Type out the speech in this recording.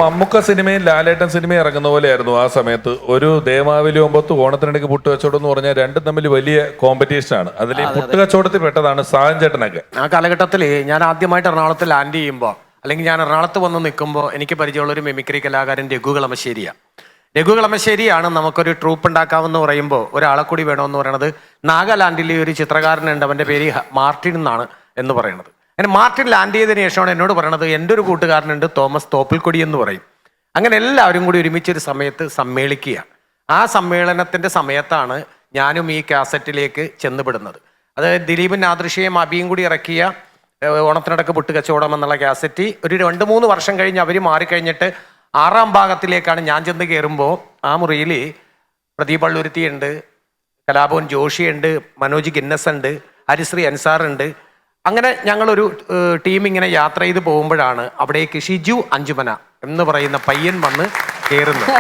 മമ്മൂക്ക സിനിമയും ലാലേട്ടൻ സിനിമയും ഇറങ്ങുന്ന പോലെയായിരുന്നു ആ സമയത്ത്. ഒരു ദേമാവലി 9 ഓണത്തിനിടയ്ക്ക് പുട്ടുകച്ചവടം എന്ന് പറഞ്ഞാൽ രണ്ടും തമ്മിൽ വലിയ കോമ്പറ്റീഷൻ ആണ്. അതിൽ ഈ പുട്ടുകച്ചവടത്തിൽ പെട്ടതാണ് സാജൻ ചേട്ടനൊക്കെ. ആ കാലഘട്ടത്തിൽ ഞാൻ ആദ്യമായിട്ട് എറണാകുളത്ത് ലാൻഡ് ചെയ്യുമ്പോൾ, അല്ലെങ്കിൽ ഞാൻ എറണാകുളത്ത് വന്ന് നിൽക്കുമ്പോൾ എനിക്ക് പരിചയമുള്ള ഒരു മിമിക്രി കലാകാരൻ രഘു കളമശ്ശേരിയാണ്. രഘു കളമശ്ശേരിയാണ് നമുക്കൊരു ട്രൂപ്പ് ഉണ്ടാക്കാമെന്ന് പറയുമ്പോൾ ഒരാളെ കൂടി വേണമെന്ന് പറയുന്നത്. നാഗാലാൻഡിലെ ഒരു ചിത്രകാരനുണ്ട്, അവൻ്റെ പേര് മാർട്ടിൻ എന്നാണ് എന്ന് പറയുന്നത്. അങ്ങനെ മാർട്ടിൻ ലാൻഡ് ചെയ്തതിന് ശേഷമാണ് എന്നോട് പറയണത്, എൻ്റെ ഒരു കൂട്ടുകാരനുണ്ട് തോമസ് തോപ്പിൽക്കൊടി എന്ന് പറയും. അങ്ങനെ എല്ലാവരും കൂടി ഒരുമിച്ചൊരു സമയത്ത് സമ്മേളിക്കുക. ആ സമ്മേളനത്തിൻ്റെ സമയത്താണ് ഞാനും ഈ കാസറ്റിലേക്ക് ചെന്നുപെടുന്നത്. അത് ദിലീപും നാദൃശ്യയും അബിയും കൂടി ഇറക്കിയ ഓണത്തിനടക്ക് പുട്ട് കച്ചവടം എന്നുള്ള കാസറ്റ് ഒരു 2-3 വർഷം കഴിഞ്ഞ് അവർ മാറിക്കഴിഞ്ഞിട്ട് 6ാം ഭാഗത്തിലേക്കാണ് ഞാൻ ചെന്ന് കയറുമ്പോൾ ആ മുറിയിൽ പ്രദീപ് പള്ളുരുത്തിയുണ്ട്, കലാഭവൻ ജോഷിയുണ്ട്, മനോജ് ഗിന്നസ് ഉണ്ട്, ഹരിശ്രീ അൻസാറുണ്ട്. അങ്ങനെ ഞങ്ങളൊരു ടീം ഇങ്ങനെ യാത്ര ചെയ്ത് പോകുമ്പോഴാണ് അവിടേക്ക് ഷിജു അഞ്ചുമന എന്ന് പറയുന്ന പയ്യൻ വന്ന് കയറുന്നത്.